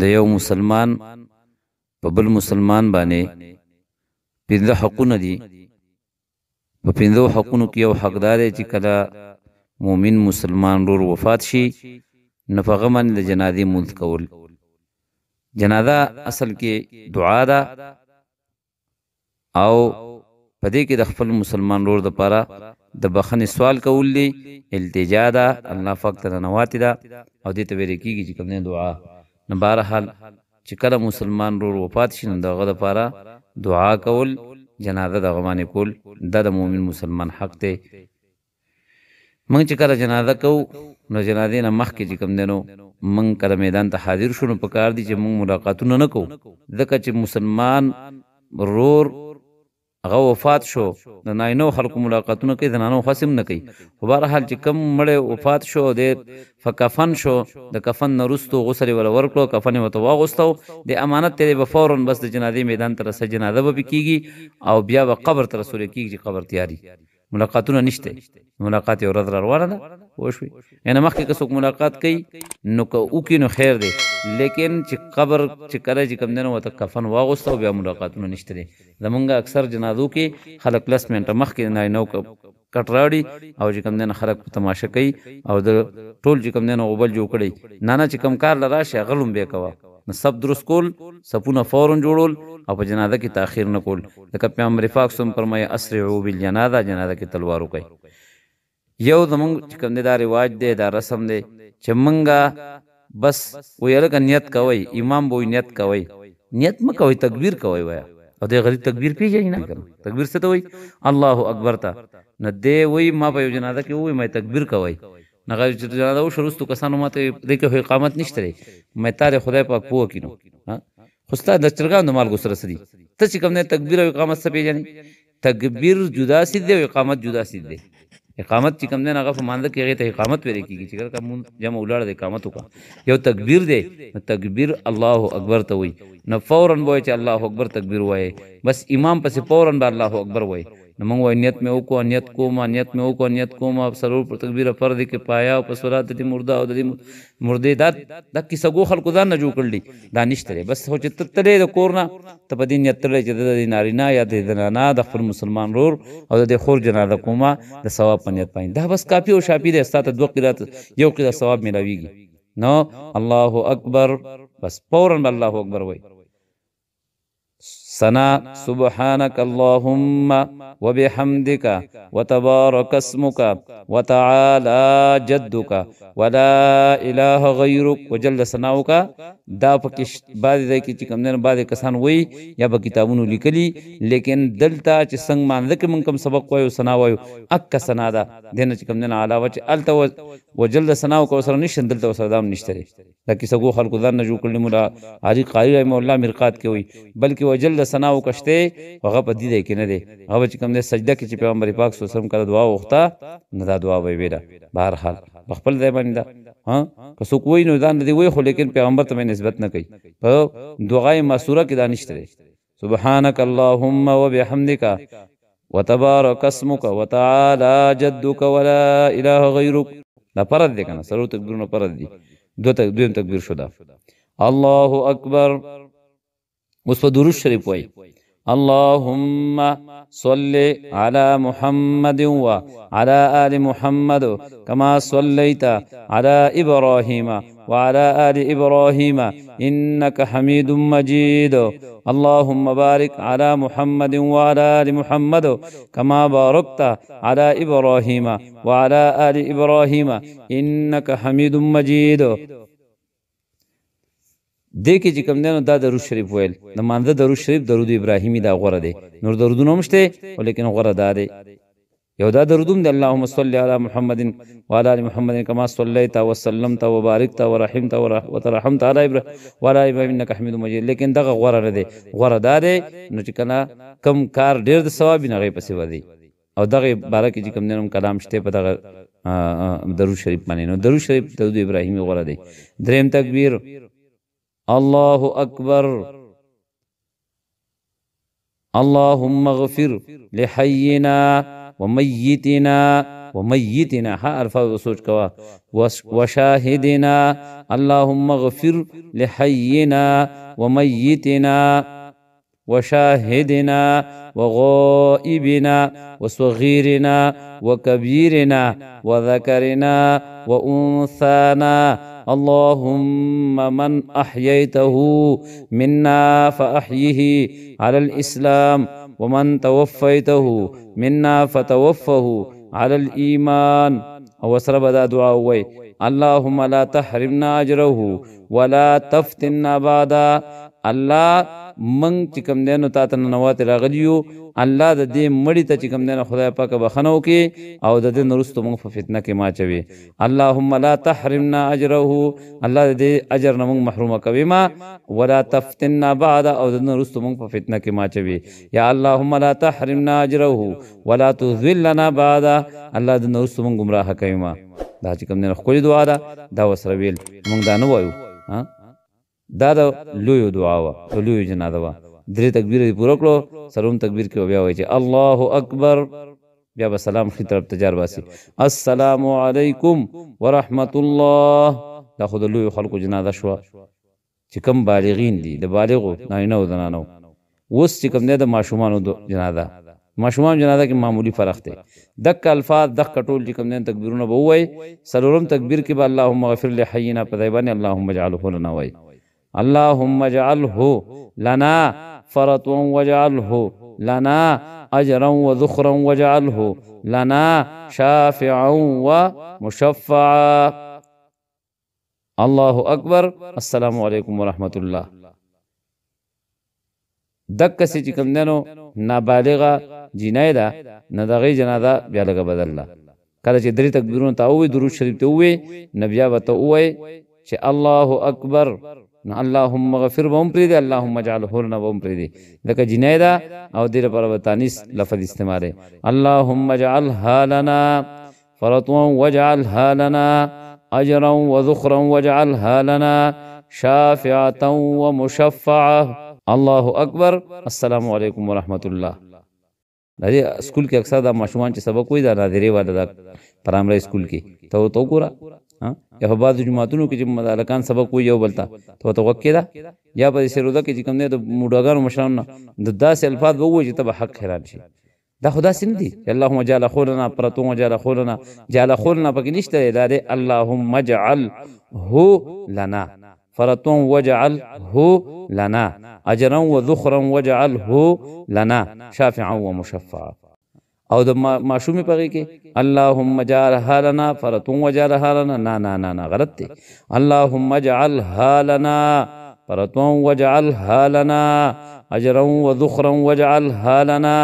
د یو مسلمان په بل مسلمان باندې پنځه حقونه دي. په پنځو حقونو کې یو حقدار دی چې کله مؤمن مسلمان ورور وفات شي نو په هغه باندې د جنازې لمونځ کول. جنازه اصل کې دعا ده او په دې کې د خپل مسلمان ورور دپاره د بخښنې سوال کول دي، التجا ده، الله پاک ته ننواتې ده او دې ته ویل کېږي چې کوم دی دعا. نو بهرحال چې کله مسلمان ورور وفات شي نو د هغه دپاره دعا کول، جنازه د هغه باندې کول، دا د مؤمن مسلمان حق دی. موږ چې کله جنازه کوو نو جنازې نه مخکې چې کوم دی نو موږ کله میدان ته حاضر شو نو پکار دي چې موږ ملاقاتونه نه کوو، ځکه چې مسلمان ورور هغه وفات شو د ناینو خلکو ملاقاتونه کوي، د نانو خاصم نه کوي. خو بهرحال چې کم مړی وفات شو د فکفن شو، د کفن نه وروستو غسل یې وله ورکړو، کفن یې ورته واغوستو، د امانت ته به فوراً بس د جنازې میدان ته رسه، جنازه به پې کېږي او بیا به قبر ته رسولی کېږي چې قبر تیاري. ملاقاتونه نشته، ملاقات یې ورځ را روانه ده. پوه شوې؟ یعنې مخکې که څوک ملاقات کوي نو که وکړي نو خیر دی، لیکن چې قبر چې کله چې کوم دی نو ورته کفن واغوسته او بیا ملاقاتونه نشته دی. زمونږ اکثر جنازو کې خلک لس منټه مخکې ناینو کټ راوړي او چې کوم دی نو خلک په تماشه کوي او د ټول چې کوم دی نو غوبل جوړ کړی. نه چې کوم کار له راشي هغه لومبی کوه، نو سب درست کول، صفونه فوراً جوړول او په جنازه کې تاخیر نه کول. لکه پیغمبر پاک صلی الله علیه وسلم فرمایي اسرعوا بالجنازه، جنازه کې تلوار وکړئ. یو زمونږ چې کوم دی دا رواج دی، دا رسم دی چې مونږه بس وایي هلکه نیت کوئ، امام به وایي نیت کوئ، نیت مه کوئ، تکبیر کوئ وایه. او دی غریب تکبیر پېژني نه که نه؟ تکبیر څه ته وایي؟ الله اکبر ته. نو دی وایي ما په یو جنازه کې ووایي ما تکبیر کوئ. نغه چې جنازه وشو وروستو کسانو ماته دې کې اقامت نشته دی، ما تا د خدای پاک پوه کړي نو خو ستا د چرګانو د مالګو سره څه دي؟ ته چې کوم دی تکبیر او اقامت څه پېژنې؟ تکبیر جدا سید دی او اقامت جدا سید دی. اقامت چې کوم دی هغه په مانځه کې هغې ته اقامت ویلی کېږي چې کله مونځ جمع ولاړه د اقامت وکړه. یو تکبیر دی، نو تکبیر الله اکبر ته وایي، نو فوراً به وایي چې الله اکبر تکبیر وایي، بس امام پسې فوراً به الله اکبر وایي. نو موږ وایي نیت مې وکړو، نیت کوم، نیت مې وکړو، نیت کوم، څلور پر تکبیر فرض کې پایا او په صلات د دې مرده او د دې مردې دا کیسه ګو خلکو ځان نه جوړ کړل، دا نشته دی. بس خو چې ته تللی د کور نه ته په دې نیت تللی چې د نارینه یا د زنانه د خپل مسلمان رور او د دې خور جنازه کومه د ثواب په نیت باندې، دا بس کافي او شافي دی. ستا ته دوه قرات یو قرات ثواب میلاویږي. نو الله اکبر بس فوراً الله اکبر وایي. ثنا سبحانك اللهم وبحمدك وتبارك اسمك وتعالى جدك ولا اله غيرك وجل ثناؤك. دا پکې بعضې ځای کې چې کوم دی بعضې کسان وایي یا به کتابونو لیکلي، لیکن دلته چې څنګه مانځه کې موږ کوم سبق وایو ثنا وایو اکه ثنا ده، دې نه چې کوم دی نه علاوه چې هلته وجل ثناؤک ورسره نشته، دلته ورسره دا هم نشته دی. دا کیسه ګو خلکو ځان نه جوړ کړلي. مولا علي قاري رحمه الله مرقات کې وایي بلکې وجل ثناؤک شته هغه په دې ځای کې نه دی. هغه چې کوم دی سجده کې چې پیغمبر پاک صلی الله علیه وسلم کله دعا وغوښته نو دا دعا به یې ویله. بهرحال په خپل ځای باندې ده، که څوک وایي نو ځان دې وایي، خو لیکن پیغمبر ته نسبت نه کوي. په دعای معصوره کې دا نشته دی. سبحانك اللهم وبحمدك وتبارك اسمك وتعالى جدك ولا اله غيرك. دا فرض دی که نه؟ څلور تکبیرونه فرض دي، دویم تکبیر شو دا. الله اکبر. اوس په درود شریف وایي اللهم صل على محمد وعلى آل محمد كما صليت على إبراهيم وعلى آل إبراهيم إنك حميد مجيد. اللهم بارك على محمد وعلى آل محمد كما باركت على إبراهيم وعلى آل إبراهيم إنك حميد مجيد. دې کې چې کوم دی نو دا درود شریف ویل، د مانځه درود شریف درود ابراهیمي دا غوره دی. نور درودونه هم شته لیکن غوره دا دی. یو دا درودوم دی اللهم صل علی محمد وعلى ال محمد كما صليت وسلمت وباركت ورحمت وترحمت على ابراهيم وعلى ابراهيم انك حميد مجيد. لیکن دغه غوره نه دی، غوره دا دی نو چې کله کم کار ډیر د ثواب نه غي پسې ودی. او دغه باره کې چې کوم دی نو کلام شته په دغه درود شریف باندې. نو درود شریف درود ابراهیمي غوره دی. دریم تکبیر الله اکبر. اللهم اغفر لحينا وميتنا ومیتنا ها الفاظ سوچ کوا وشاهدنا اللهم اغفر لحينا وميتنا وشاهدنا وغائبنا وصغيرنا وكبيرنا وذكرنا وأنثانا اللهم من أحييته منا فأحيه على الإسلام ومن توفيته منا فتوفه على الإيمان وسر بدا دعا وي اللهم لا تحرمنا أجره ولا تفتنا بعدا الله منگ چې کوم دی نو تا ته ننوات راغلیو الله د دې مړي ته چې کوم دی نو خدای پاک بخښنه وکړي او د دې نه وروسته موږ په فتنه کې ما اچوي اللهم لا تحرمنا اجره الله د دې اجر نه موږ محرومه کوي ما ولا تفتنا بعد او د دې نه وروسته موږ په فتنه کې ما اچوي یا اللهم لا تحرمنا اجره ولا تذلنا بعد الله د دې نه وروسته موږ ګمراه کوي ما دا چې کوم دی نو ښکلې دعا ده دا وسره ویل موږ دا نه وایو دا د لویو دعا وه د لویو جنازه وه درې تکبیر دې پوره کړو سلورم تکبیر کې بیا وایي چې الله اکبر بیا به سلام ښي طرف ته جار باسي السلام علیکم ورحمت الله دا خو د لویو خلکو جنازه شوه چې کم بالغین دي د بالغو نارینه او زنانو اوس چې کوم دی د ماشومانو جنازه ماشومان جنازه کې معمولی فرق دی دک الفاظ دک ټول چې کوم دی تکبیرونه به ووایي سلورم تکبیر کې به اللهم اغفر لحینا په ځای باندې اللهم اجعله لنا وایي اللهم اجعله لنا فرطا واجعله لنا اجرا وذخرا واجعله لنا شافعا ومشفعا الله اکبر السلام علیکم ورحمت الله دک سی چې کوم دی نو نابالغه جنای ده نه دغې جنازه بیا لږه بدله کله چې درې تکبیرونه ته ووایي درود شریف ته ووایي نه بیا به ته ووایي چې الله اکبر نو اللهم غفر به هم پرېږدي اللهم اجعله لنا به هم پرېږدي لکه جنۍ ده او دې لپاره به تانیث لفظ استعمال اللهم اجعلها لنا فرطوا واجعلها لنا اجرا وذخرا واجعلها لنا شافعة ومشفعة الله اکبر السلام علیکم ورحمت الله دا دې سکول کې اکثر دا ماشومان چې سبق وایي دا ناظرې والا دا پرایمري سکول کې ته وګوره یا په بعضو جماعتونو کې چې هلکان سبق وایي یو بل ته ته غوږ کېده یا په سروده کې چې کوم دی د موډاګانو مشرانو نه د داسې الفاظ به ووایي چې ته به حق حیران شي دا خو داسې نه دي چې اللهم جعل خولنا پرتون وجعل خولنا جعل خولنا پکې نشته دا دی اللهم اجعله لنا فرتون وجعله لنا اجرا وذخرا وجعله لنا شافعا ومشفعا او د ماشومې پغې کې اللهم اجعلها لنا فرتون وجعلها لنا نه غلط دی اللهم اجعلها لنا فرتون وجعلها لنا اجرا وذخرا وجعلها لنا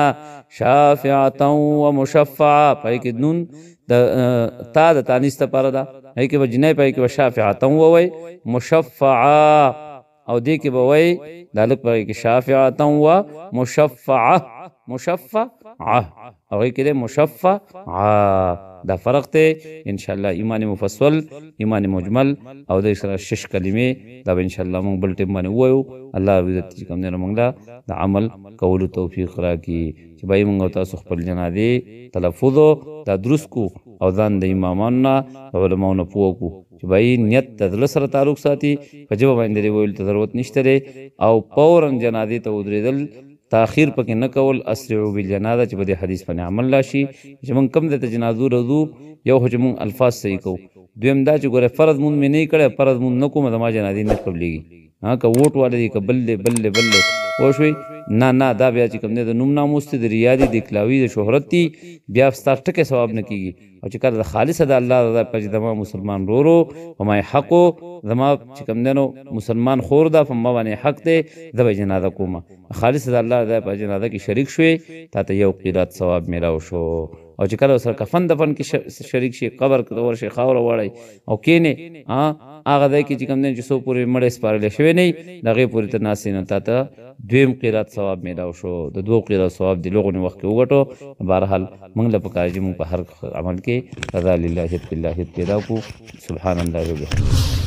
شافعة ومشفعا پای کې نون د تا د تانیث لپاره ده هغې کې به جنۍ پای کې به شافعة ووایي مشفعا او دې کې به وایي دا لږ پغې کې شافعة ومشفعه او هغې کې دی مشفعه دا فرق ته ان شاء الله ایمان مفصل ایمان مجمل او د سره شش کلمې دا به ان شاء الله موږ بل ټیم باندې ووایو الله عزت چې کوم دی موږ له د عمل کولو توفیق راکړي چې بای موږ تاسو خپل جنازې تلفظ دا درست کو او ځان د امامانو نه علماو نه پوه کو چې بای نیت د زړه سره تعلق ساتي په ژبه باندې ویل ته ضرورت نشته دی او فورا جنازې ته ودرېدل تاخیر پکې نه کول اسرعوا بالجنازه چې په دې حدیث باندې عمل راشي چې موږ کم د جنازو رضو یو خو چې موږ الفاظ صحیح کوو دویم دا چې ګوره فرض مونږ مې نه کړی فرض مونږ نه کوم زما جنازې نه قبلېږي که ووټ والا دی که بل دی پوه شوئ نه دا بیا چې کوم دی د نوم ناموس دی د ریا دی د اکلاوي د شهرت دی بیا ستا ټکی ثواب نه کېږي او چې کله د خالصه د الله رضا په چې زما مسلمان ورورو په ما حقو زما چې کوم دی نو مسلمان خور ده په ما باندې حق دی زه به جنازه کوم خالصه د الله رضا په جنازه کې شریک شوې تا ته یو قیرات ثواب میلاو شو او چې کله سره کفن دفن کې شریک شي قبر کې ورشي خاوره واړی او کینې هغه ځای کې چې کوم دی چې څو پورې مړی سپارلی شوی نه وي د هغې پورې ته ناستې نه تا ته دویم قیرات ثواب میلاو شو د دوه قیرات ثواب د لغونې وخت کې وګټو بهرحال موږ له پکار چې موږ په هر عمل کې رضا لله پیدا کو سبحان الله وبحمده